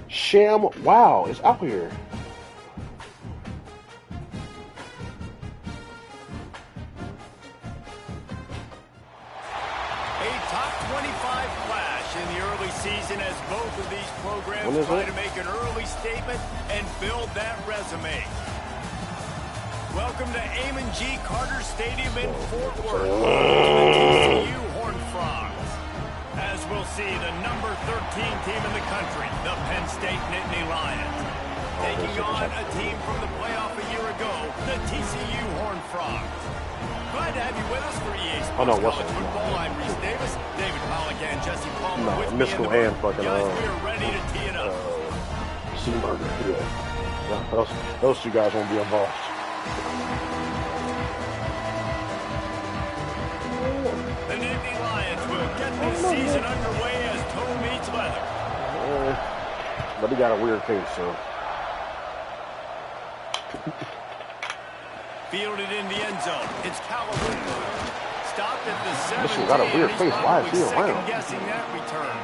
Sham Wow is out here. A top 25 flash in the early season as both of these programs try to make an early statement and build that resume. Welcome to Amon G. Carter Stadium in Fort Worth to the TCU Horned Frogs. As we'll see, the number 13 team in the country, the Penn State Nittany Lions, taking on a team from the playoff a year ago, the TCU Horned Frogs. Glad to have you with us for EA Sports College Football. I'm Reese Davis, David Pollack, and Jesse Palmer with me in the booth. Guys, we are ready to tee it up. Those two guys won't be involved. The Nittany Lions will get this season underway as toe meets leather. But he got a weird face, so. Fielded in the end zone. It's Callaway. Stopped at the 17. This one got a weird face. Why is he around? Guessing that return.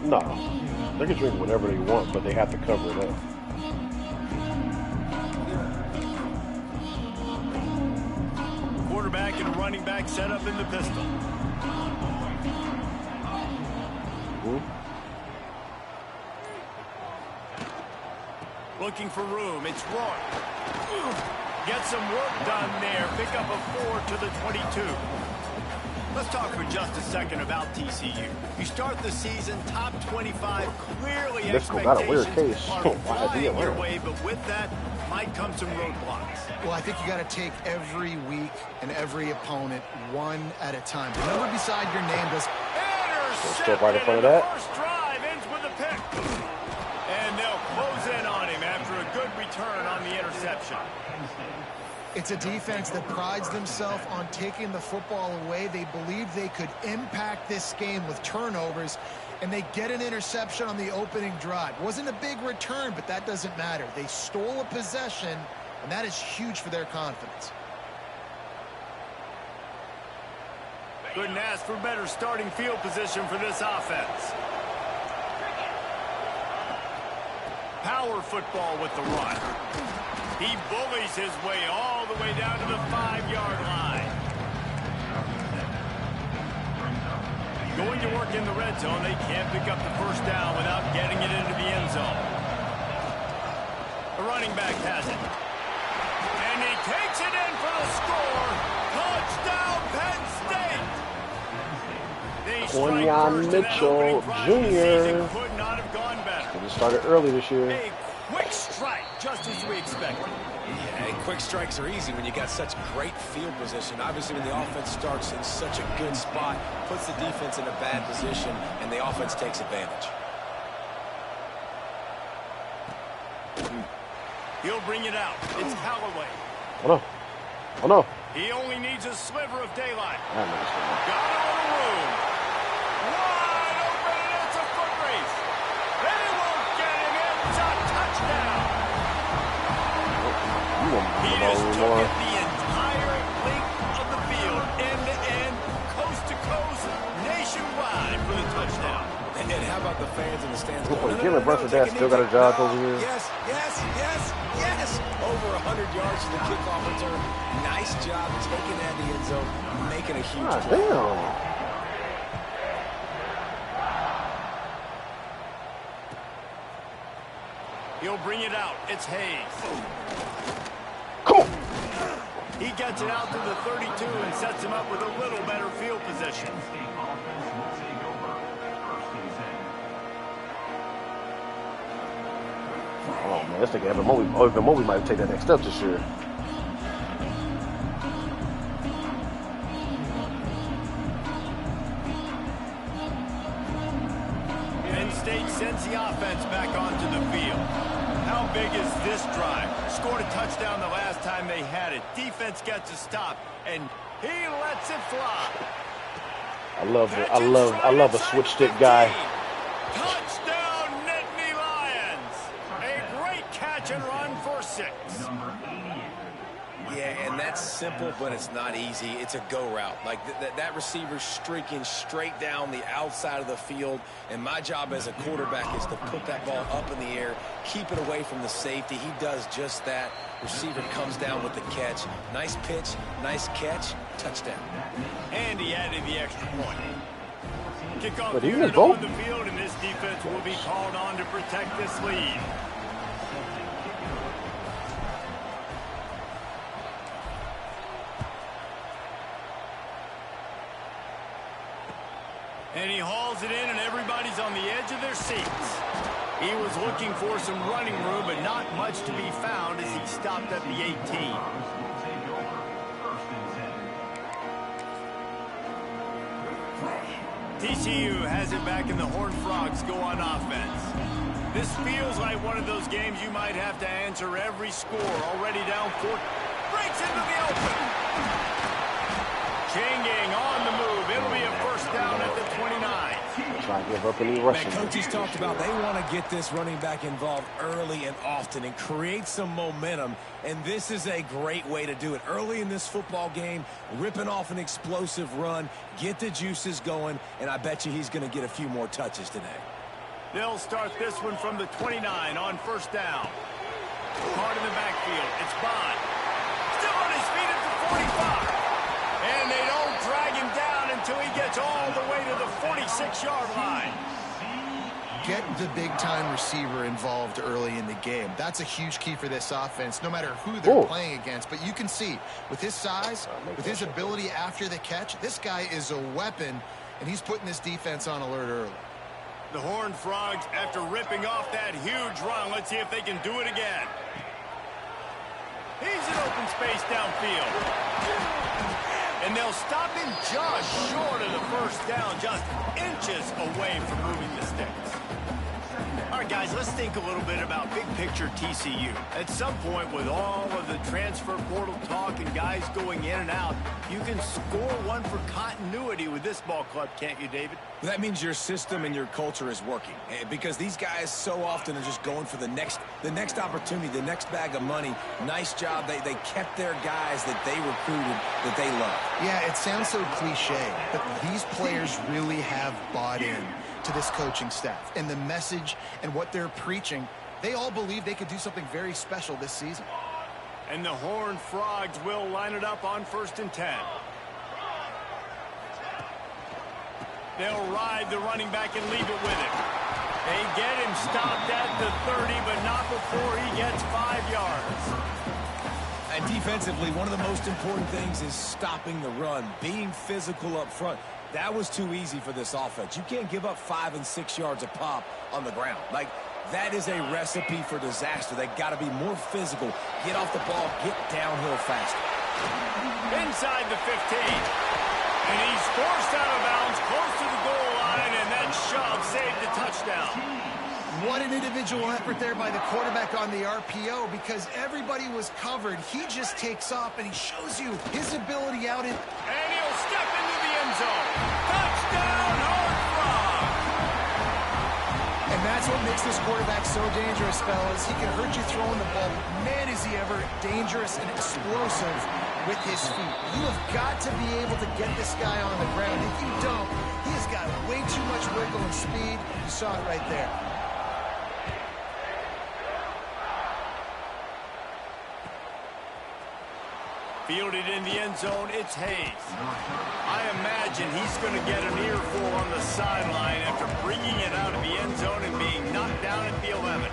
No, they can drink whatever they want, but they have to cover it up. Quarterback and running back set up in the pistol. Looking for room. It's Roy. Get some work done there. Pick up a 4 to the 22. Let's talk for just a second about TCU. You start the season top 25, clearly expectations are flying your way, but with that might come some roadblocks. Well, I think you got to take every week and every opponent one at a time. The number beside your name does. Step right in front of that. First drive ends with a pick. And they'll close in on him after a good return on the interception. It's a defense that prides themselves on taking the football away. They believe they could impact this game with turnovers, and they get an interception on the opening drive. Wasn't a big return, but that doesn't matter. They stole a possession, and that is huge for their confidence. Couldn't ask for better starting field position for this offense. Power football with the run. He bullies his way all the way down to the 5-yard line. Going to work in the red zone. They can't pick up the first down without getting it into the end zone. The running back has it. And he takes it in for the score. Touchdown, Penn State. Quinyon Mitchell Jr. Could not have gone better. He started early this year. A quick strike, just as we expected. Yeah, quick strikes are easy when you got such great field position. Obviously, when the offense starts in such a good spot, puts the defense in a bad position, and the offense takes advantage. He'll bring it out. It's Callaway. Oh no. Oh no. He only needs a sliver of daylight. Got a little room. Wide open, and it's a foot race. They won't get him. It's a touchdown. He just took it the entire length of the field, end-to-end, coast-to-coast, nationwide for the touchdown. And how about the fans in the stands? Jalen Brunson Dad still got a job over here. Yes, yes, yes, yes. Over 100 yards to the kickoff return. Nice job taking that in the end zone, making a huge play. Damn. He'll bring it out. It's Hayes. Come on. He gets it out to the 32 and sets him up with a little better field position. Oh man, this nigga Evan Mobley might take that next step this year. Penn State sends the offense back onto the field. How big is this drive? Scored a touchdown the last time they had it. Defense gets a stop, and he lets it fly. I love a switch stick guy. Touchdown, Nittany Lions! A great catch and run for 6. Yeah, and that's simple, but it's not easy. It's a go route. Like that receiver's streaking straight down the outside of the field, and my job as a quarterback is to put that ball up in the air, keep it away from the safety. He does just that. Receiver comes down with the catch. Nice pitch, nice catch, touchdown. And he added the extra point. Kickoff But he was unit both. on the field, and this defense will be called on to protect this lead. And he hauls it in, and everybody's on the edge of their seats. He was looking for some running room, but not much to be found as he stopped at the 18. TCU has it back, and the Horned Frogs go on offense. This feels like one of those games you might have to answer every score. Already down 4. Breaks into the open. Chain gang on the move. It'll be a first down at the 29. Try to give up any rushing. Coaches talked about they want to get this running back involved early and often and create some momentum, and this is a great way to do it. Early in this football game, ripping off an explosive run, get the juices going, and I bet you he's going to get a few more touches today. They'll start this one from the 29 on first down. Hard in the backfield. It's Bond. Still on his feet at the 45. And they don't drag him down until he gets all the way to the 46-yard line. Get the big-time receiver involved early in the game. That's a huge key for this offense, no matter who they're playing against. But you can see, with his size, with his ability after the catch, this guy is a weapon, and he's putting this defense on alert early. The Horned Frogs, after ripping off that huge run, let's see if they can do it again. He's in open space downfield. And they'll stop him just short of the first down, just inches away from moving the sticks. All right, guys, let's think a little bit about big picture TCU. At some point, with all of the transfer portal talk and guys going in and out, you can score one for continuity with this ball club, can't you, David? That means your system and your culture is working, because these guys so often are just going for the next opportunity, the next bag of money. Nice job. They kept their guys that they recruited, that they love. Yeah, it sounds so cliche, but these players really have bought in to this coaching staff and the message and what they're preaching. They all believe they could do something very special this season. And the Horned Frogs will line it up on 1st and 10. They'll ride the running back and leave it with him. They get him stopped at the 30, but not before he gets 5 yards. And defensively, one of the most important things is stopping the run, being physical up front. That was too easy for this offense. You can't give up 5 and 6 yards a pop on the ground. Like, that is a recipe for disaster. They got to be more physical, get off the ball, get downhill faster. Inside the 15. And he's forced out of bounds close to the goal line, and that shove saved the touchdown. What an individual effort there by the quarterback on the RPO, because everybody was covered. He just takes off, and he shows you his ability out in... And he'll step into the end zone. Touchdown, Horned Frogs! And that's what makes this quarterback so dangerous, fellas. He can hurt you throwing the ball. Man, is he ever dangerous and explosive with his feet. You have got to be able to get this guy on the ground. If you don't, he has got way too much wiggle and speed. You saw it right there. Fielded in the end zone, it's Hayes. I imagine he's going to get an earful on the sideline after bringing it out of the end zone and being knocked down at the 11.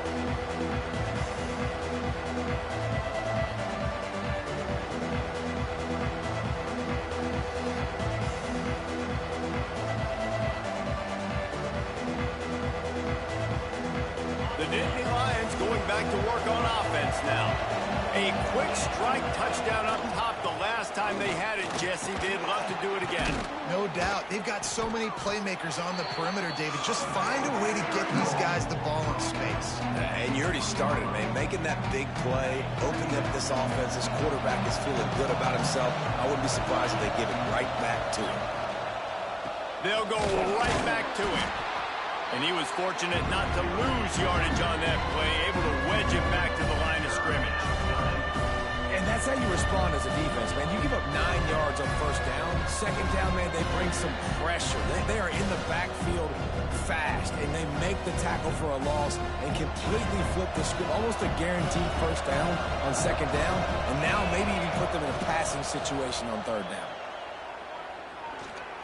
The Nittany Lions going back to work on offense now. A quick strike touchdown up top the last time they had it, Jesse. They'd love to do it again. No doubt. They've got so many playmakers on the perimeter, David. Just find a way to get these guys the ball in space. And you already started, man. Making that big play, opening up this offense. This quarterback is feeling good about himself. I wouldn't be surprised if they give it right back to him. They'll go right back to him. And he was fortunate not to lose yardage on that play, able to wedge it back to the line of scrimmage. that's how you respond as a defense, man. You give up 9 yards on first down. Second down, man, they bring some pressure. They are in the backfield fast, and they make the tackle for a loss and completely flip the script. Almost a guaranteed first down on second down, and now maybe even put them in a passing situation on third down.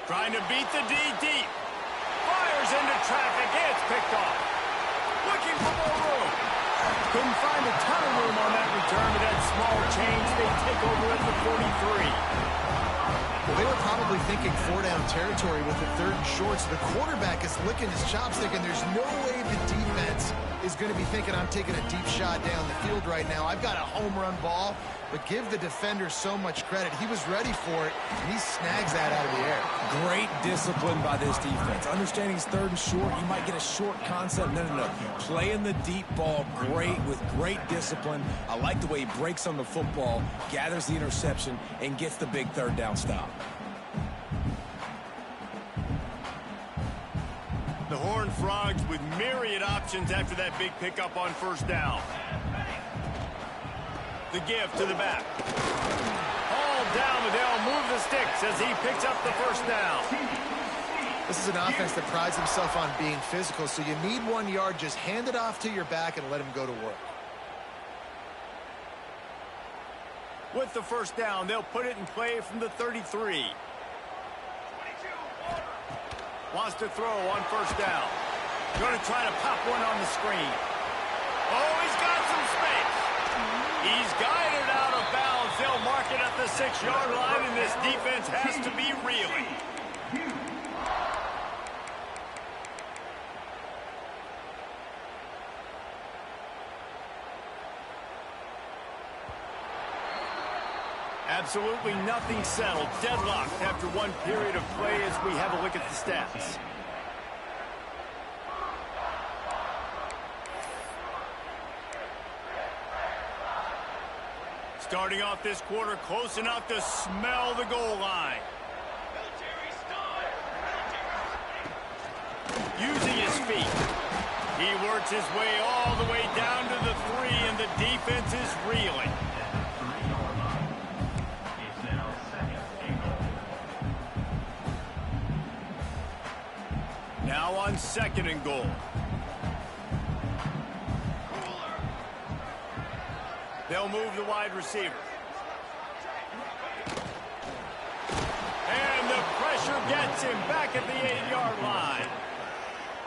Trying to beat the D deep. Fires into traffic. It's picked off. Looking for more room. Couldn't find a ton of room on that return, but that small change, they take over at the 43. Well, they were probably thinking 4-down territory with the 3rd and short, so the quarterback is licking his chops thinking there's no way the defense is going to be thinking I'm taking a deep shot down the field right now. I've got a home run ball, but give the defender so much credit. He was ready for it, and he snags that out of the air. Great discipline by this defense. Understanding it's 3rd and short, you might get a short concept. No. Playing the deep ball great with great discipline. I like the way he breaks on the football, gathers the interception, and gets the big 3rd down stop. The Horned Frogs with myriad options after that big pickup on first down. The give to the back. All down, but they'll move the sticks as he picks up the first down. This is an offense that prides himself on being physical, so you need 1 yard, just hand it off to your back and let him go to work. With the first down, they'll put it in play from the 33. Wants to throw on first down. Going to try to pop one on the screen. Oh, he's got some space. He's guided out of bounds. They'll mark it at the 6-yard line, and this defense has to be reeling. Absolutely nothing settled. Deadlocked after one period of play as we have a look at the stats. Starting off this quarter close enough to smell the goal line. Using his feet. He works his way all the way down to the 3, and the defense is reeling. Now on 2nd and goal. They'll move the wide receiver. And the pressure gets him back at the 8-yard line.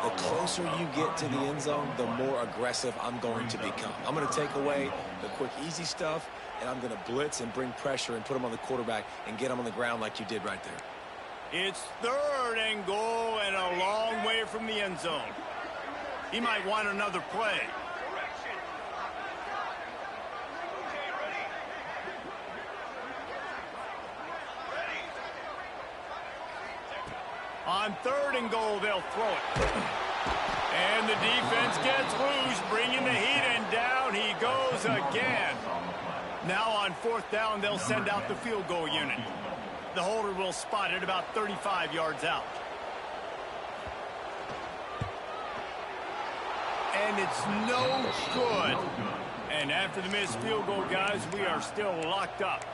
The closer you get to the end zone, the more aggressive I'm going to become. I'm going to take away the quick, easy stuff, and I'm going to blitz and bring pressure and put him on the quarterback and get him on the ground like you did right there. It's 3rd and goal and a long way from the end zone. He might want another play. On 3rd and goal, they'll throw it. And the defense gets loose, bringing the heat, and down he goes again. Now on 4th down, they'll send out the field goal unit. The holder will spot it about 35 yards out. And it's no good. And after the missed field goal, guys, we are still locked up.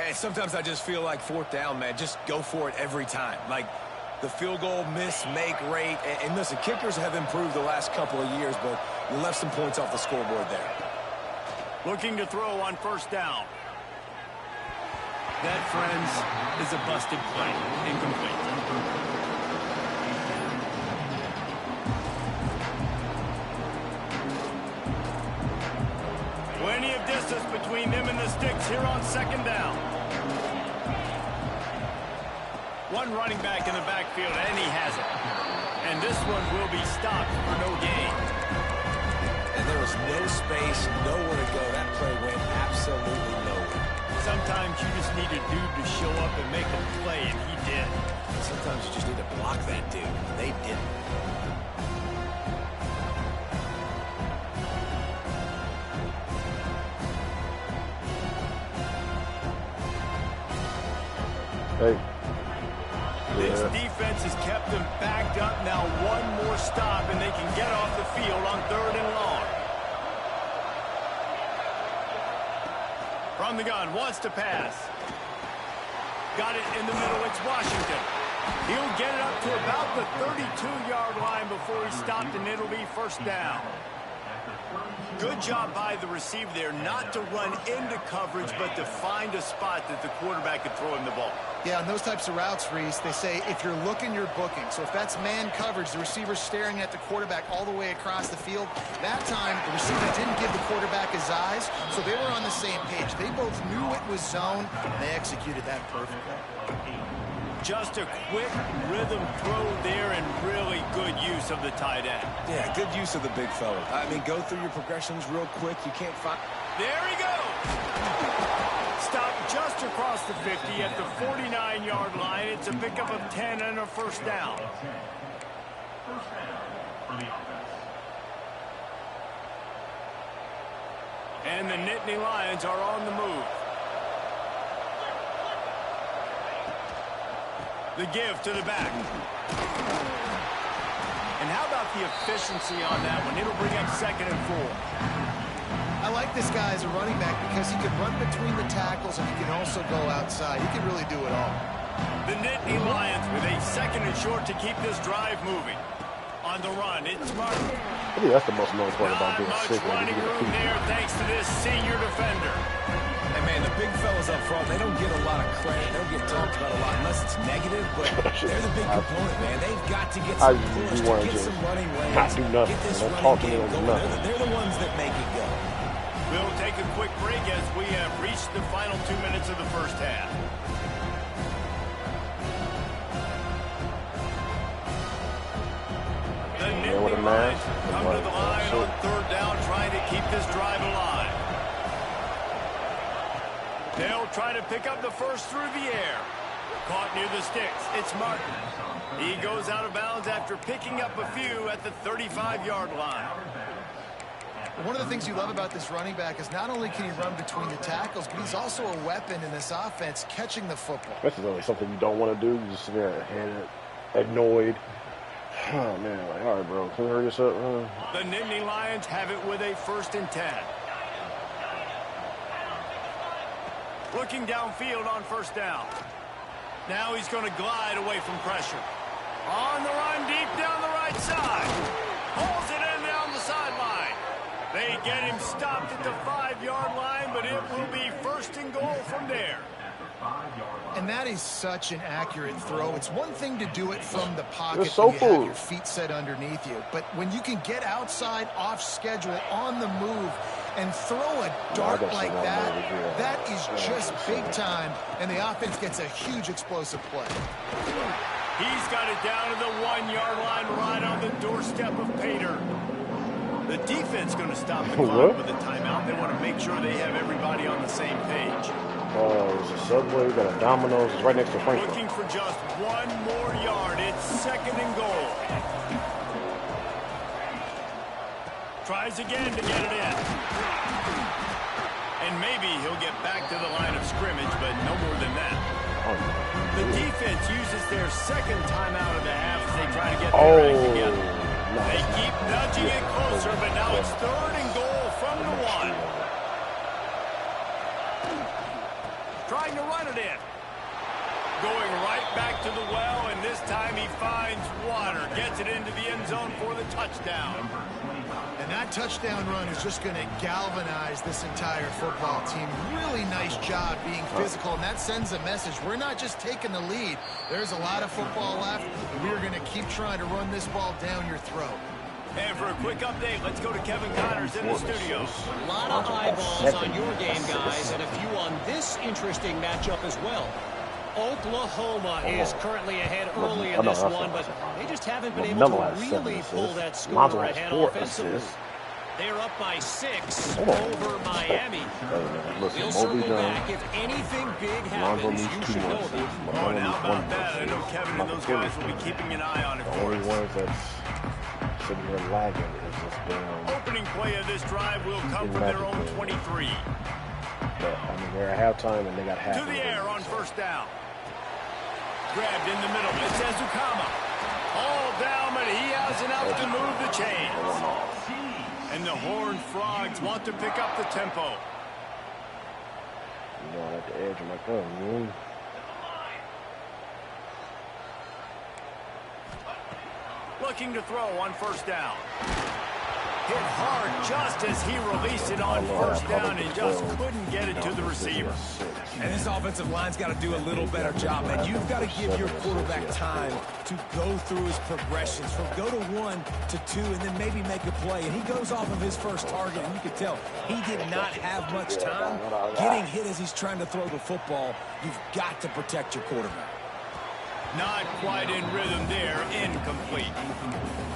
And sometimes I just feel like 4th down, man, just go for it every time. Like the field goal miss-make rate. And listen, kickers have improved the last couple of years, but you left some points off the scoreboard there. Looking to throw on first down. That, friends, is a busted play. Incomplete. Plenty of distance between them and the sticks here on 2nd down. One running back in the backfield, and he has it. And this one will be stopped for no gain. And there was no space, nowhere to go. That play went absolutely nowhere. Sometimes you just need a dude to show up and make a play, and he did. Sometimes you just need to block that dude. They didn't. Hey. This Yeah. defense has kept them backed up. Now one more stop, and they can get off the field on 3rd and long. On the gun, wants to pass. Got it in the middle, it's Washington. He'll get it up to about the 32-yard line before he's stopped, and it'll be first down. Good job by the receiver there, not to run into coverage, but to find a spot that the quarterback could throw him the ball. Yeah, on those types of routes, Reese, they say if you're looking, you're booking. So if that's man coverage, the receiver's staring at the quarterback all the way across the field. That time, the receiver didn't give the quarterback his eyes, so they were on the same page. They both knew it was zone, and they executed that perfectly. Just a quick rhythm throw there and really good use of the tight end. Yeah, good use of the big fella. I mean, go through your progressions real quick. You can't find... There he goes! Stopped just across the 50 at the 49-yard line. It's a pickup of 10 and a first down. And the Nittany Lions are on the move. The give to the back. And how about the efficiency on that one? It'll bring up 2nd and 4. I like this guy as a running back because he can run between the tackles and he can also go outside. He can really do it all. The Nittany Lions with a 2nd and short to keep this drive moving. On the run, it's Martin. I think that's the most annoying part about being sick. Not much running room there thanks to this senior defender. Hey, man, the big fellas up front, they don't get a lot of credit. They don't get talked about a lot unless it's negative, but they're the big component, man. They've got to get some push, get some running lanes, not do nothing. get this Don't running talk to me game like going. nothing. They're the ones that make it go. We'll take a quick break as we have reached the final 2 minutes of the first half. The Nittany Lions come to the line on 3rd down, trying to keep this drive alive. They'll try to pick up the first through the air. Caught near the sticks. It's Martin. He goes out of bounds after picking up a few at the 35-yard line. One of the things you love about this running back is not only can he run between the tackles, but he's also a weapon in this offense, catching the football. This is really something you don't want to do. You just sit there and annoyed. Oh, man. Like, all right, bro. Can you hurry this up? The Nittany Lions have it with a 1st and 10. Looking downfield on 1st down. Now he's going to glide away from pressure. On the run deep down the right side. Pulls it in down the sideline. They get him stopped at the 5-yard line, but it will be 1st and goal from there. And that is such an accurate throw. It's one thing to do it from the pocket It's so when you have cool. your feet set underneath you. But when you can get outside, off schedule, on the move, and throw a dart like that, that is just big time. And the offense gets a huge explosive play. He's got it down to the 1-yard line right on the doorstep of Pater. The defense going to stop the clock with a timeout. They want to make sure they have everybody on the same page. There's a Subway, we got a Domino's. It's right next to Frankfurt. Looking for just 1 more yard. It's 2nd and goal. Tries again to get it in. And maybe he'll get back to the line of scrimmage, but no more than that. The defense uses their 2nd timeout of the half as they try to get their act together. They keep nudging it closer, but now it's 3rd and goal from the 1. Trying to run it in. Going right back to the well, and this time he finds water. Gets it into the end zone for the touchdown. And that touchdown run is just going to galvanize this entire football team. Really nice job being physical, and that sends a message. We're not just taking the lead. There's a lot of football left, and we're going to keep trying to run this ball down your throat. And for a quick update, let's go to Kevin Connors in the studio. A lot of eyeballs on your game, guys, and a few on this interesting matchup as well. Oklahoma is currently ahead early in this one, but they just haven't been able to really pull that score ahead offensively. They're up by 6 over Miami. We'll circle back. If anything big happens, you should know about it. Oh, and how about that? I know Kevin and those guys will be keeping an eye on it for us. Sitting here lagging is just damn. Opening play of this drive will come from their own 23. But, I mean, they're at halftime and they got half. To the air on 1st down. Grabbed in the middle. It's Ezukama. All down, but he has enough to move the chains. And the Horned Frogs want to pick up the tempo. You know, at the edge of my gun. Looking to throw on first down. Hit hard just as he released it on first down and just couldn't get it to the receiver. And this offensive line's got to do a little better job, man. You've got to give your quarterback time to go through his progressions from go to 1 to 2 and then maybe make a play. And he goes off of his first target, and you can tell he did not have much time getting hit as he's trying to throw the football. You've got to protect your quarterback. Not quite in rhythm there, incomplete.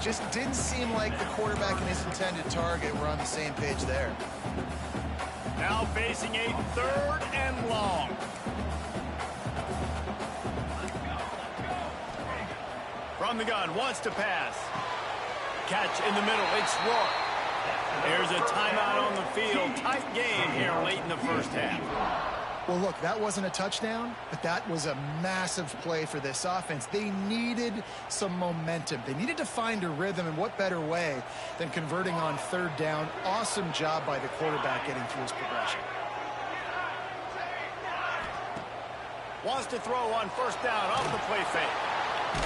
Just didn't seem like the quarterback and his intended target were on the same page there. Now facing a 3rd and long. From the gun, wants to pass. Catch in the middle, it's Roy. There's a timeout on the field. Tight game here late in the first half. Well, look, that wasn't a touchdown, but that was a massive play for this offense. They needed some momentum. They needed to find a rhythm, and what better way than converting on 3rd down. Awesome job by the quarterback getting through his progression. Wants to throw on first down off the play fake.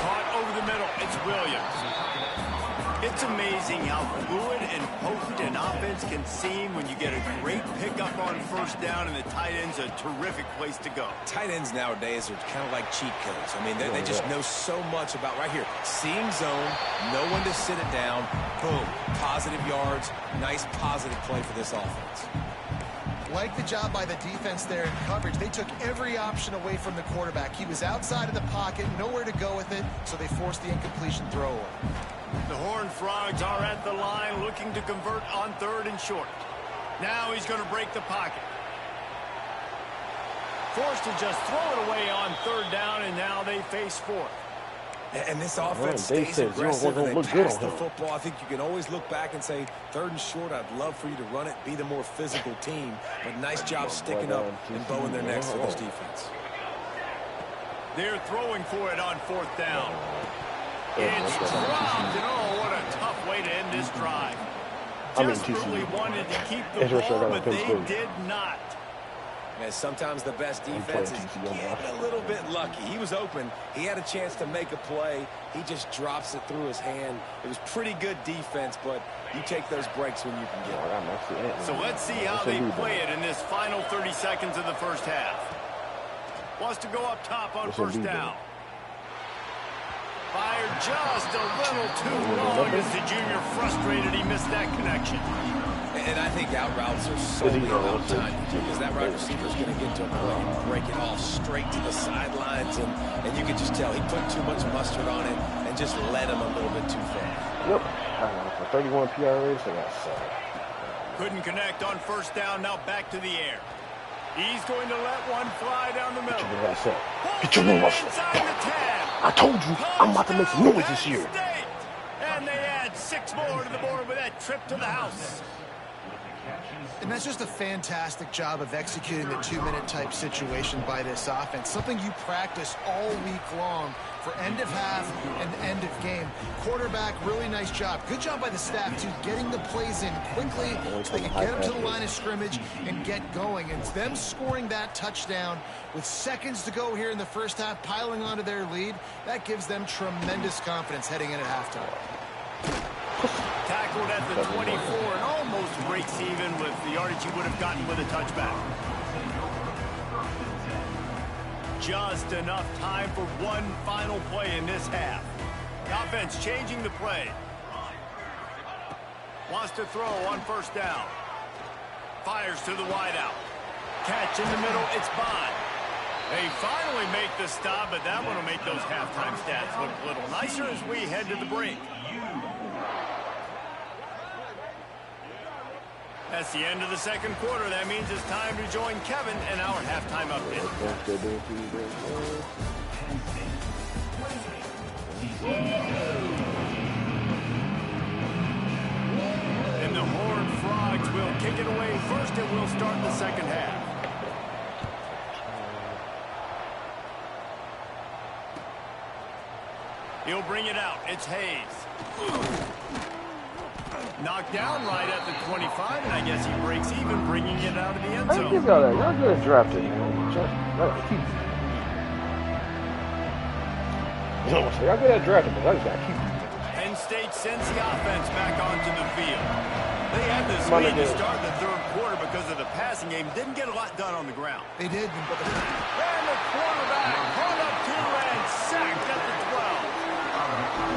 Caught over the middle. It's Williams. It's amazing how fluid and potent an offense can seem when you get a great pickup on first down, and the tight end's a terrific place to go. Tight ends nowadays are kind of like cheat codes. I mean, they just know so much about right here. Seeing zone, know when to sit it down, boom, positive yards, nice positive play for this offense. Like the job by the defense there in coverage. They took every option away from the quarterback. He was outside of the pocket, nowhere to go with it, so they forced the incompletion throw away. The Horned Frogs are at the line looking to convert on 3rd and short. Now he's going to break the pocket. Forced to just throw it away on 3rd down, and now they face 4th. And this offense stays aggressive and they pass the football. I think you can always look back and say, 3rd and short, I'd love for you to run it, be the more physical team. But nice job sticking up and bowing their necks for this defense. They're throwing for it on 4th down. It's dropped, and oh, what a tough way to end this drive. Desperately wanted to keep the ball, but they did not. And sometimes the best defense is getting a little bit lucky. He was open. He had a chance to make a play. He just drops it through his hand. It was pretty good defense, but you take those breaks when you can get it. So let's see how they play it in this final 30 seconds of the first half. Wants to go up top on first down. Fired just a little too long as the junior frustrated he missed that connection. And I think out routes are solely about time, because that wide receiver is going to get to a point and break it off straight to the sidelines, and you can just tell he put too much mustard on it and just led him a little bit too far. Yep. For 31 PRAs, they got 7. Couldn't connect on first down. Now back to the air. He's going to let one fly down the middle. Get your name off. I told you, I'm about to make some noise this year. And they add 6 more to the board with that trip to the house. And that's just a fantastic job of executing the 2-minute type situation by this offense. Something you practice all week long for end of half and end of game. Quarterback, really nice job. Good job by the staff, too, getting the plays in quickly so they can get them to the line of scrimmage and get going. And it's them scoring that touchdown with seconds to go here in the first half, piling onto their lead. That gives them tremendous confidence heading in at halftime. Tackled at the 24 and almost breaks even with the yardage he would have gotten with a touchback. Just enough time for one final play in this half. The offense changing the play. Wants to throw on first down. Fires to the wideout. Catch in the middle, it's Bond. They finally make the stop, but that one will make those halftime stats look a little nicer as we head to the break. That's the end of the second quarter. That means it's time to join Kevin in our halftime update. And the Horned Frogs will kick it away first, and we'll start the second half. He'll bring it out. It's Hayes. Knocked down right at the 25, and I guess he breaks even, bringing it out of the end I zone. give y'all that. Y'all good at drafting, man. Keep. Y'all good at drafting, but I just gotta keep. Penn State sends the offense back onto the field. They had this lead to start the third quarter because of the passing game. Didn't get a lot done on the ground. They did. And the quarterback caught up to and sacked at the 12.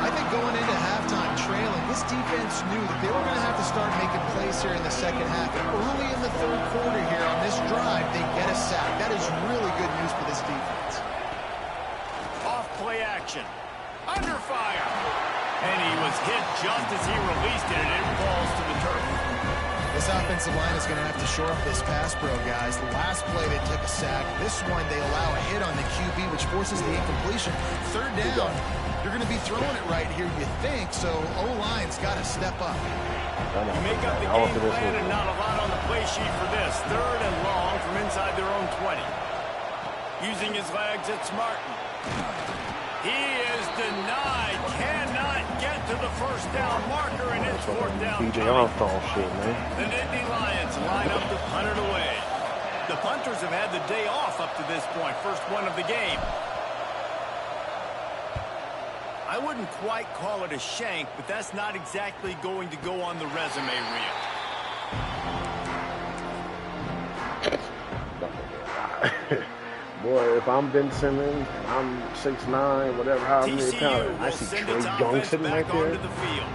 I think going into halftime trailing, this defense knew that they were going to have to start making plays here in the second half. And early in the third quarter here on this drive, they get a sack. That is really good news for this defense. Off play action. Under fire. And he was hit just as he released it, and it falls to the turf. This offensive line is going to have to shore up this pass pro, guys. The last play, they took a sack. This one, they allow a hit on the QB, which forces the incompletion. Third down, you're going to be throwing it right here, you think, so O-line's got to step up. You make up the game plan and not a lot on the play sheet for this. Third and long from inside their own 20. Using his legs, it's Martin. He is denied, cannot get to the first down marker, and it's fourth down. BJ Armstrong shit, man. The Nittany Lions line up to punt it away. The punters have had the day off up to this point, first one of the game. I wouldn't quite call it a shank, but that's not exactly going to go on the resume reel. Boy, if I'm Ben Simmons, I'm 6'9", whatever, however many pounds, I see Trey Young sitting right there,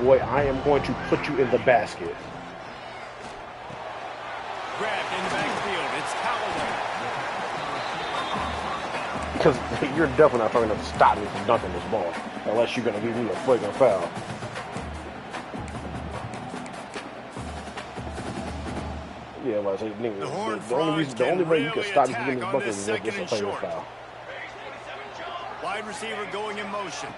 boy, I am going to put you in the basket. Grabbed in the backfield, it's Callaway. Because you're definitely not going to stop me from dunking this ball, unless you're going to give me a flagrant foul. Yeah, well, I say, nigga, the only way you can stop me from getting this bucket is just a flagrant foul. Wide receiver going in motion.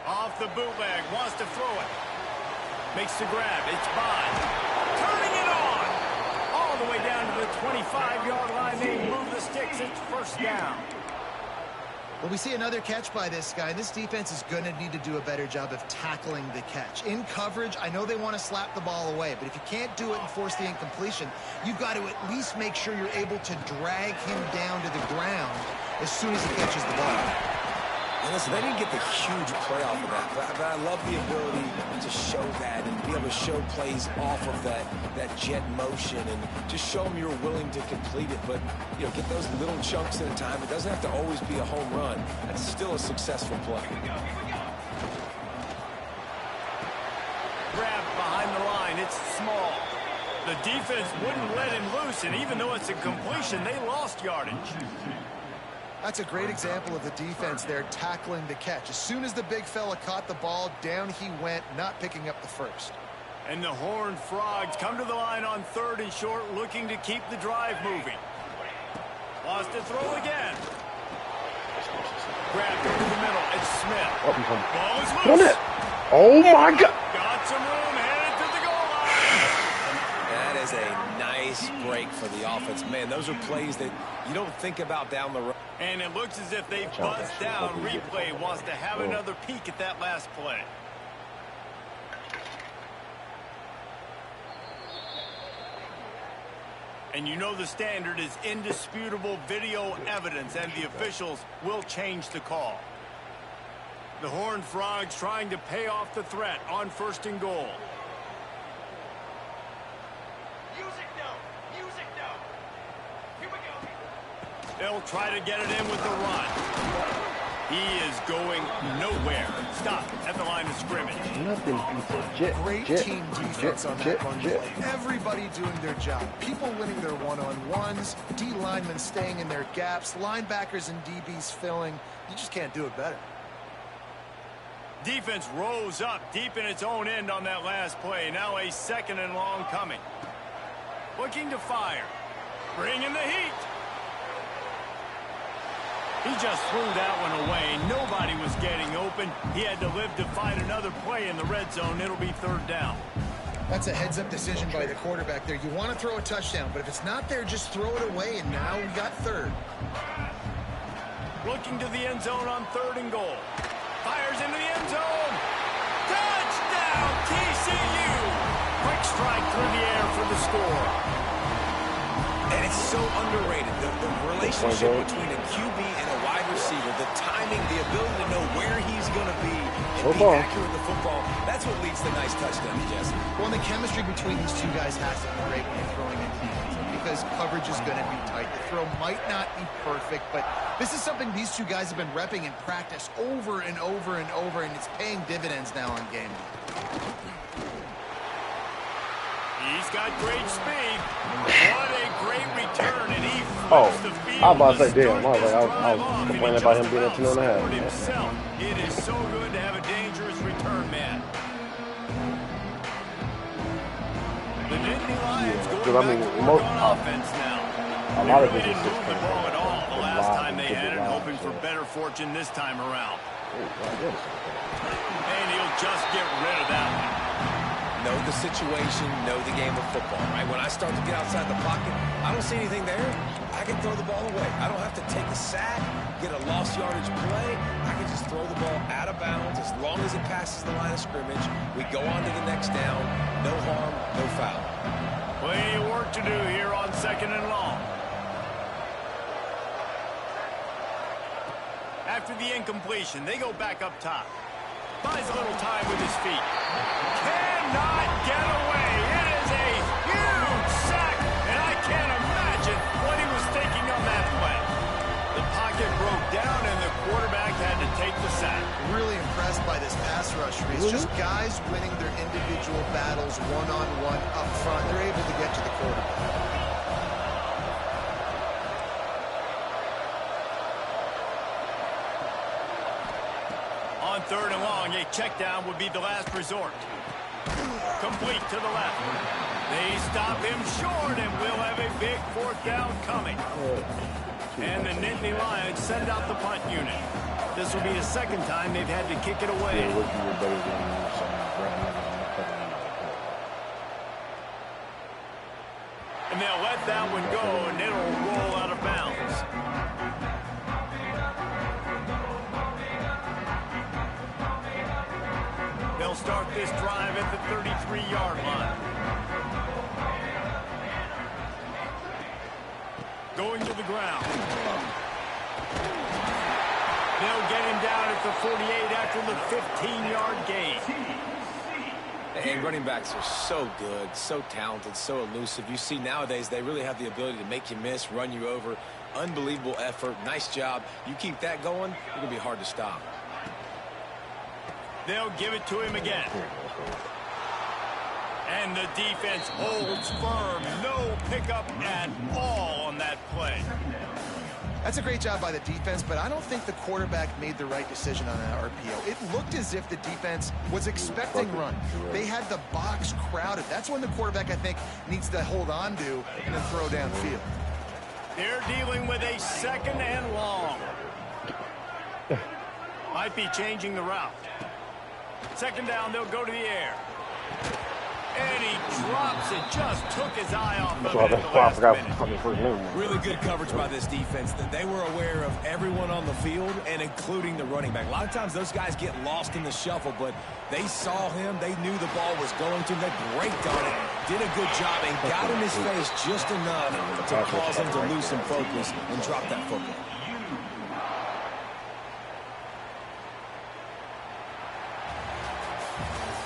Off the bootleg, wants to throw it. Makes the grab, it's Bond. Turning it on! All the way down to the 25-yard line. They move the sticks, it's first down. Well, we see another catch by this guy. This defense is going to need to do a better job of tackling the catch. In coverage, I know they want to slap the ball away, but if you can't do it and force the incompletion, you've got to at least make sure you're able to drag him down to the ground as soon as he catches the ball. And listen, they didn't get the huge play off of that, but I love the ability to show that and be able to show plays off of that jet motion and just show them you're willing to complete it. But, you know, get those little chunks at a time. It doesn't have to always be a home run. That's still a successful play. Grab behind the line. It's small. The defense wouldn't let him loose, and even though it's a completion, they lost yardage. That's a great example of the defense there tackling the catch. As soon as the big fella caught the ball, down he went, not picking up the first. And the Horned Frogs come to the line on third and short, looking to keep the drive moving. Wants to throw again. Grabbed over the middle. It's Smith. Ball is loose. Oh, my God. Got some room, headed to the goal line. That is a nice break for the offense. Man, those are plays that you don't think about down the road. And it looks as if they buzzed down. Replay wants to have another peek at that last play. And you know the standard is indisputable video evidence, and the officials will change the call. The Horned Frogs trying to pay off the threat on first and goal. They'll try to get it in with the run. He is going nowhere. Stop at the line of scrimmage. Nothing beats a Great team defense on that run play. Everybody doing their job. People winning their one-on-ones. D linemen staying in their gaps. Linebackers and DBs filling. You just can't do it better. Defense rose up deep in its own end on that last play. Now a second and long coming. Looking to fire. Bringing the heat. He just threw that one away. Nobody was getting open. He had to live to fight another play in the red zone. It'll be third down. That's a heads-up decision by the quarterback there. You want to throw a touchdown, but if it's not there, just throw it away, and now we got third. Looking to the end zone on third and goal. Fires into the end zone. Touchdown, TCU. Quick strike through the air for the score. And it's so underrated, the relationship between a QB and a wide receiver, the timing, the ability to know where he's going to be and be accurate with the football, that's what leads to nice touchdowns, Jesse. Well, the chemistry between these two guys has to be great when you're throwing in defense because coverage is going to be tight. The throw might not be perfect, but this is something these two guys have been repping in practice over and over and over, and it's paying dividends now on game day. He's got great speed. What a great return, and he flips the field. I was about to say, damn, I was complaining about him being at 2.5. It is so good to have a dangerous return man. The Nittany Lions going back on offense now. A lot of they this didn't is move the ball at all the last time they had it, hoping for better fortune this time around. And he'll just get rid of that one. Know the situation, know the game of football, right? When I start to get outside the pocket, I don't see anything there. I can throw the ball away. I don't have to take a sack, get a lost yardage play. I can just throw the ball out of bounds as long as it passes the line of scrimmage. We go on to the next down. No harm, no foul. Plenty of work to do here on 2nd and long. After the incompletion, they go back up top. Buys a little time with his feet. Cannot get away. It is a huge sack, and I can't imagine what he was thinking on that play. The pocket broke down, and the quarterback had to take the sack. Really impressed by this pass rush, Reese. Just guys winning their individual battles one-on-one up front. They're able to get to the quarterback. On 3rd and long, a check down would be the last resort. Complete to the left. They stop him short, and we'll have a big 4th down coming. And the Nittany Lions send out the punt unit. This will be the 2nd time they've had to kick it away. And they'll let that one go, and it'll roll out of bounds. They'll start this drive at the 33-yard line. Going to the ground. They'll get him down at the 48 after the 15-yard gain. And running backs are so good, so talented, so elusive. You see nowadays they really have the ability to make you miss, run you over. Unbelievable effort. Nice job. You keep that going, it'll be hard to stop. They'll give it to him again. And the defense holds firm. No pickup at all on that play. That's a great job by the defense, but I don't think the quarterback made the right decision on that RPO. It looked as if the defense was expecting run. They had the box crowded. That's when the quarterback, I think, needs to hold on to and then throw downfield. They're dealing with a 2nd and long. Might be changing the route. 2nd down, they'll go to the air. And he drops it. Just took his eye off of it at the last minute. Really good coverage by this defense. They were aware of everyone on the field and including the running back. A lot of times those guys get lost in the shuffle, but they saw him. They knew the ball was going to him. They braked on it, did a good job, and got in his face just enough to cause him to lose some focus and drop that football.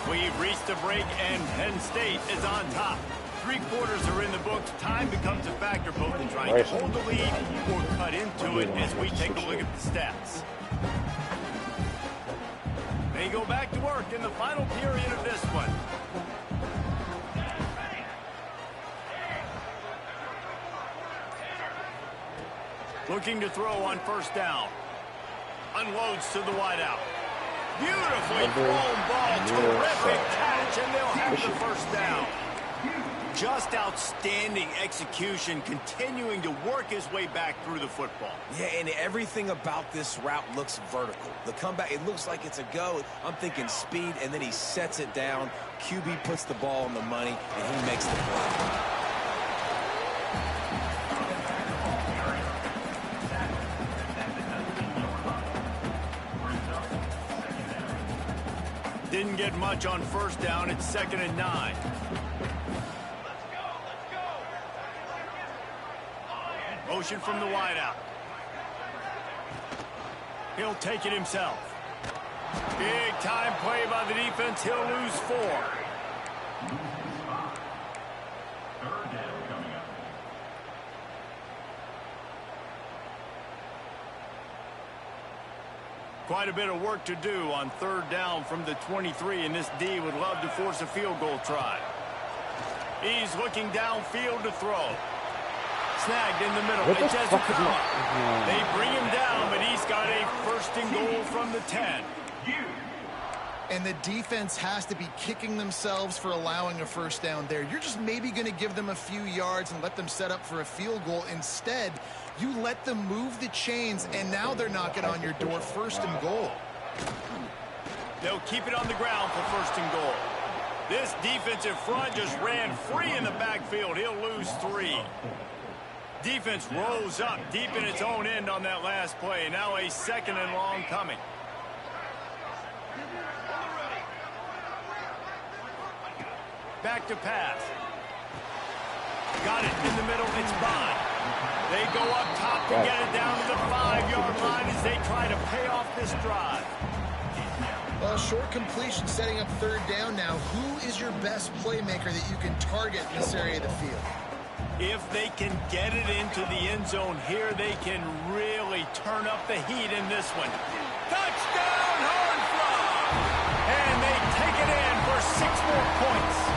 We've reached a break, and Penn State is on top. 3 quarters are in the books. Time becomes a factor both in trying to hold the lead or cut into it as we take a look at the stats. They go back to work in the final period of this one. Looking to throw on 1st down. Unloads to the wideout. Beautifully thrown ball, terrific catch, and they'll have the 1st down. Just outstanding execution, continuing to work his way back through the football. Yeah, and everything about this route looks vertical. The comeback, it looks like it's a go. I'm thinking speed, and then he sets it down. QB puts the ball on the money, and he makes the play. didn't get much on first down. It's 2nd and 9. Motion from the wideout. He'll take it himself. Big time play by the defense. He'll lose 4. Quite a bit of work to do on 3rd down from the 23, and this D would love to force a field goal try. He's looking downfield to throw. Snagged in the middle. It doesn't come up. They bring him down, but he's got a 1st and goal from the 10. And the defense has to be kicking themselves for allowing a 1st down there. You're just maybe going to give them a few yards and let them set up for a field goal. Instead, you let them move the chains, and now they're knocking on your door. 1st and goal. They'll keep it on the ground for 1st and goal. This defensive front just ran free in the backfield. He'll lose 3. Defense rolls up deep in its own end on that last play. Now a 2nd and long coming. Back to pass. Got it in the middle. It's Bond. They go up top to get it down to the 5-yard line as they try to pay off this drive. Well, short completion setting up 3rd down now. Who is your best playmaker that you can target in this area of the field? If they can get it into the end zone here, they can really turn up the heat in this one. Touchdown, Horned Frog! And they take it in for 6 more points.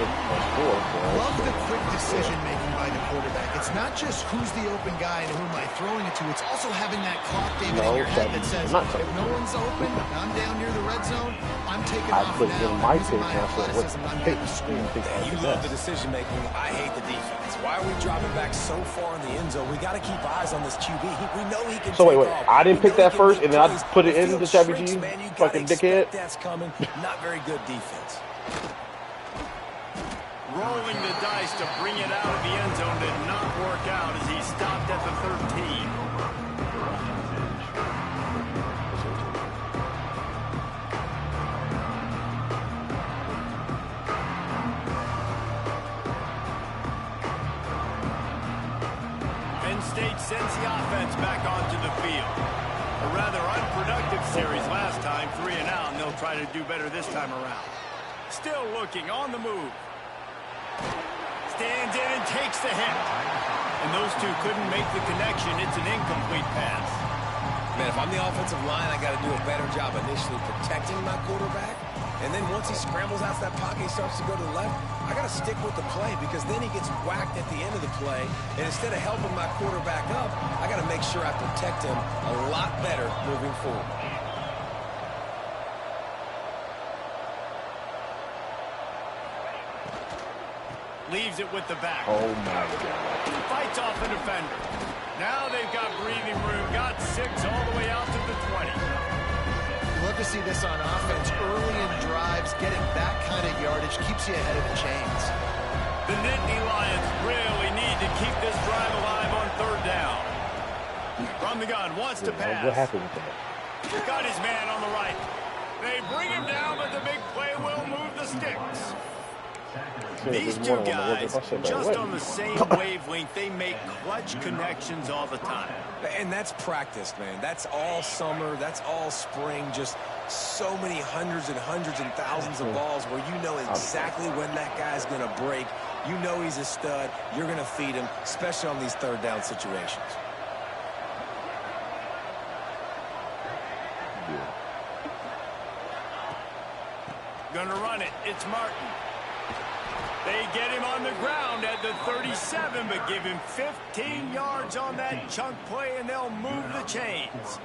Love the quick decision-making by the quarterback. It's not just who's the open guy and who am I throwing it to. It's also having that clock, David, in your head that says, if no one's open, I'm down near the red zone, I'm taking off now. I'm using my athleticism. I'm getting the score. You love the decision-making. I hate the defense. Why are we dropping back so far in the end zone? We got to keep eyes on this QB. We know he can. So wait, I didn't pick that first, and then I put it in the Chevy G. Fucking dickhead. That's coming. Not very good defense. Rolling the dice to bring it out of the end zone did not work out as he stopped at the 13. Penn State sends the offense back onto the field. A rather unproductive series last time, 3 and out, and they'll try to do better this time around. Still looking on the move. Stands in and takes the hit. And those two couldn't make the connection. It's an incomplete pass. Man, if I'm the offensive line, I got to do a better job initially protecting my quarterback. And then once he scrambles out of that pocket, he starts to go to the left, I got to stick with the play because then he gets whacked at the end of the play. And instead of helping my quarterback up, I got to make sure I protect him a lot better moving forward. Leaves it with the back. Oh, my God. Fights off a defender. Now they've got breathing room. Got 6 all the way out to the 20. You love to see this on offense. Early in drives, getting that kind of yardage keeps you ahead of the chains. The Nittany Lions really need to keep this drive alive on 3rd down. From the gun, wants to pass. What happened with that? Got his man on the right. They bring him down, but the big play will move the sticks. These two guys, just on the same wavelength, they make clutch connections all the time. And that's practice, man. That's all summer. That's all spring. Just so many hundreds and thousands of balls where you know exactly when that guy's going to break. You know he's a stud. You're going to feed him, especially on these 3rd down situations. Gonna run it. It's Martin. They get him on the ground at the 37, but give him 15 yards on that chunk play, and they'll move the chains.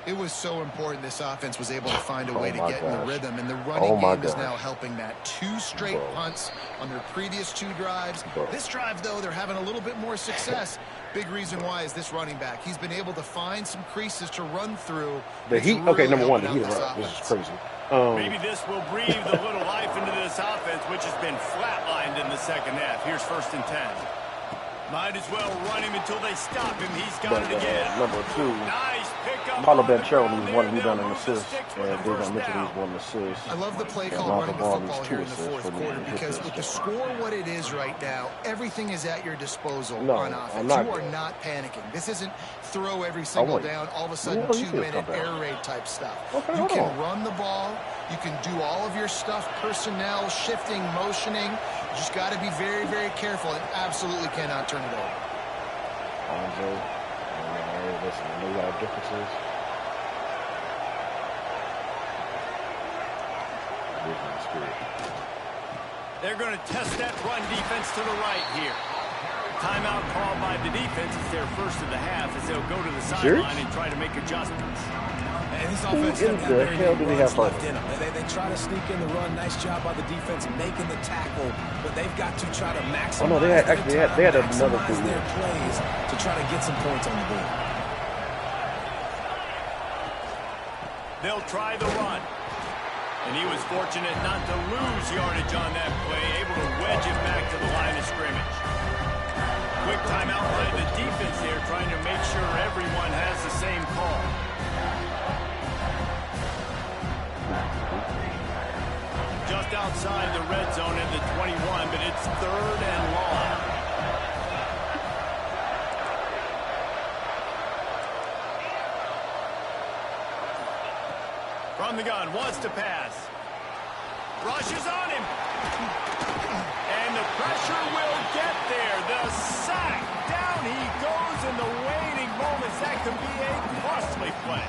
It was so important this offense was able to find a way to get in the rhythm, and the running game is now helping that. 2 straight punts on their previous 2 drives. This drive, though, they're having a little bit more success. Big reason why is this running back. He's been able to find some creases to run through. The heat, okay, number one, the heat run. This is crazy. Maybe this will breathe a little life into this offense, which has been flatlined in the 2nd half. Here's 1st and 10. Might as well run him until they stop him. He's got it again. Number 2. Nice pick Marlon Banchero needs 1 rebound and assist, and Davion Mitchell needs 1 assist. I love the play call running the football here in the fourth quarter because with the score what it is right now, everything is at your disposal on offense. You are not panicking. This isn't throw every single down, all of a sudden 2-minute air raid type stuff. You can run the ball. You can do all of your stuff, personnel, shifting, motioning. You just got to be very, very careful and absolutely cannot turn it over. Listen, I know you got differences. They're going to test that run defense to the right here. Timeout called by the defense. It's their first of the half as they'll go to the sideline and try to make adjustments. And this offense Who in the hell do they have left in them? They try to sneak in the run. Nice job by the defense making the tackle, but they've got to try to maximize they had another their plays to try to get some points on the board. They'll try the run. And he was fortunate not to lose yardage on that play, able to wedge it back to the line of scrimmage. Quick timeout by the defense there, trying to make sure everyone has the same call. Just outside the red zone at the 21, but it's 3rd and long. From the gun, wants to pass. Rushes on him. And the pressure will get there. The sack. Down he goes in the waiting moments. That could be a costly play.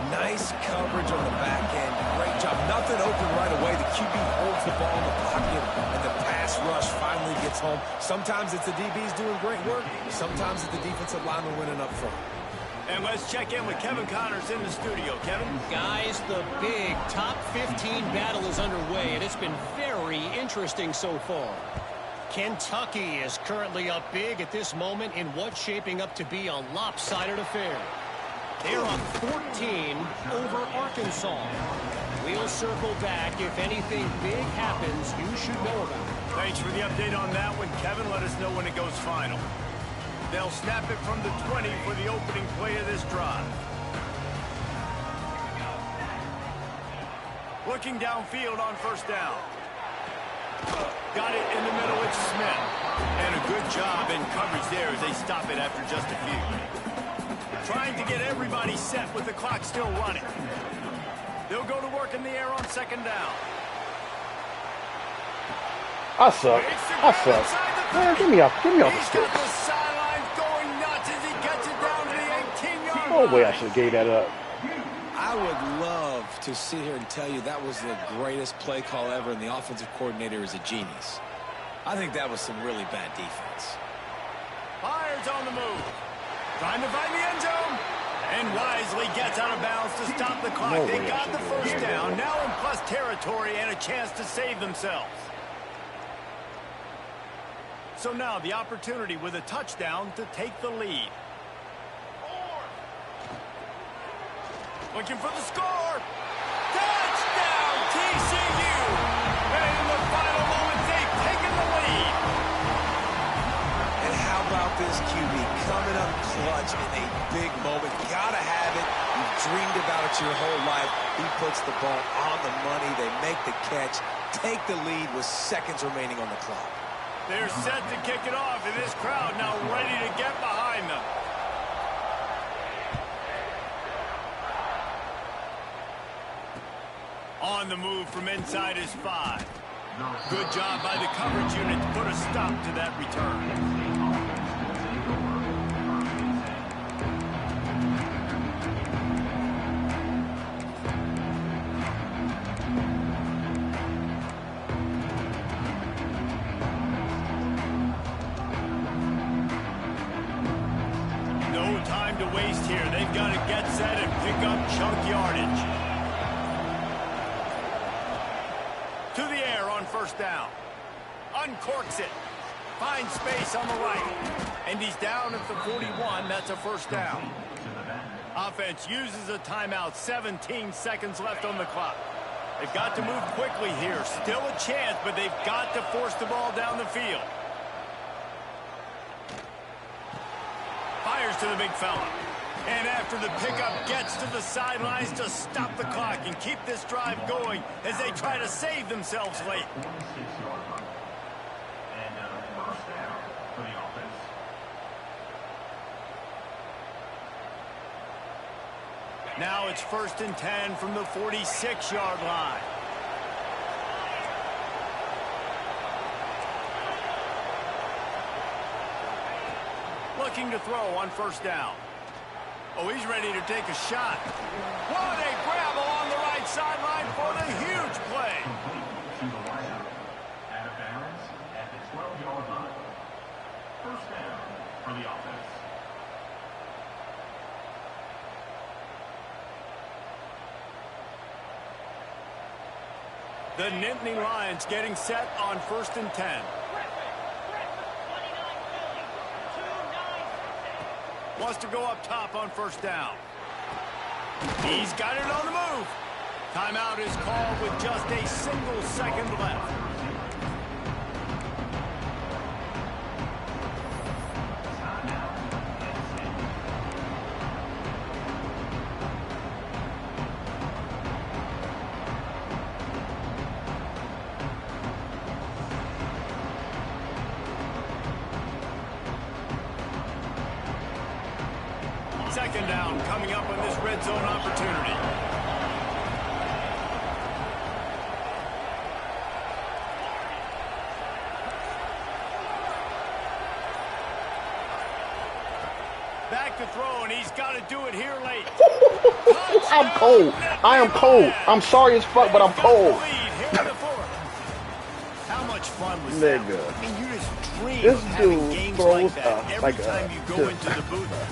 Nice coverage on the back end. Great job. Nothing open right away. The QB holds the ball in the pocket, and the pass rush finally gets home. Sometimes it's the DBs doing great work. Sometimes it's the defensive lineman winning up front. And let's check in with Kevin Connors in the studio. Kevin? Guys, the big top 15 battle is underway, and it's been very interesting so far. Kentucky is currently up big at this moment in what's shaping up to be a lopsided affair. They're up 14 over Arkansas. We'll circle back. If anything big happens, you should know about it. Thanks for the update on that one, Kevin. Let us know when it goes final. They'll snap it from the 20 for the opening play of this drive. Looking downfield on first down. Got it in the middle, it's Smith. And a good job in coverage there as they stop it after just a few. Trying to get everybody set with the clock still running. They'll go to work in the air on 2nd down. I suck. Man, get me off the sticks. No way I should have gave that up. I would love to sit here and tell you that was the greatest play call ever, and the offensive coordinator is a genius. I think that was some really bad defense. Fires on the move. Trying to find the end zone. And wisely gets out of bounds to stop the clock. They got the first down. Now in plus territory and a chance to save themselves. So now the opportunity with a touchdown to take the lead. Looking for the score. Touchdown, TCU. And in the final moments, they've taken the lead. And how about this QB coming up clutch in a big moment? Gotta have it. You've dreamed about it your whole life. He puts the ball on the money. They make the catch, take the lead with seconds remaining on the clock. They're set to kick it off, and this crowd now ready to get behind them. On the move from inside his 5. Good job by the coverage unit to put a stop to that return. No time to waste here. They've got to get set and pick up chunk yardage. To the air on first down. Uncorks it. Finds space on the right. And he's down at the 41. That's a first down. Offense uses a timeout. 17 seconds left on the clock. They've got to move quickly here. Still a chance, but they've got to force the ball down the field. Fires to the big fella. And after the pickup gets to the sidelines to stop the clock and keep this drive going as they try to save themselves late. Now it's 1st and 10 from the 46-yard line. Looking to throw on 1st down. Oh, he's ready to take a shot. What a grab along the right sideline for the huge play. Out of bounds at the 12-yard line. 1st down for the offense. The Nittany Lions getting set on 1st and 10. Wants to go up top on 1st down. He's got it on the move. Timeout is called with just a single second left. Second down coming up on this red zone opportunity. Back to throw, and he's got to do it here late. I'm cold. I am cold. I'm sorry as fuck, but I'm cold. How much fun was that? I mean, you just dream This of having dude games throws like that every time you go into the booth.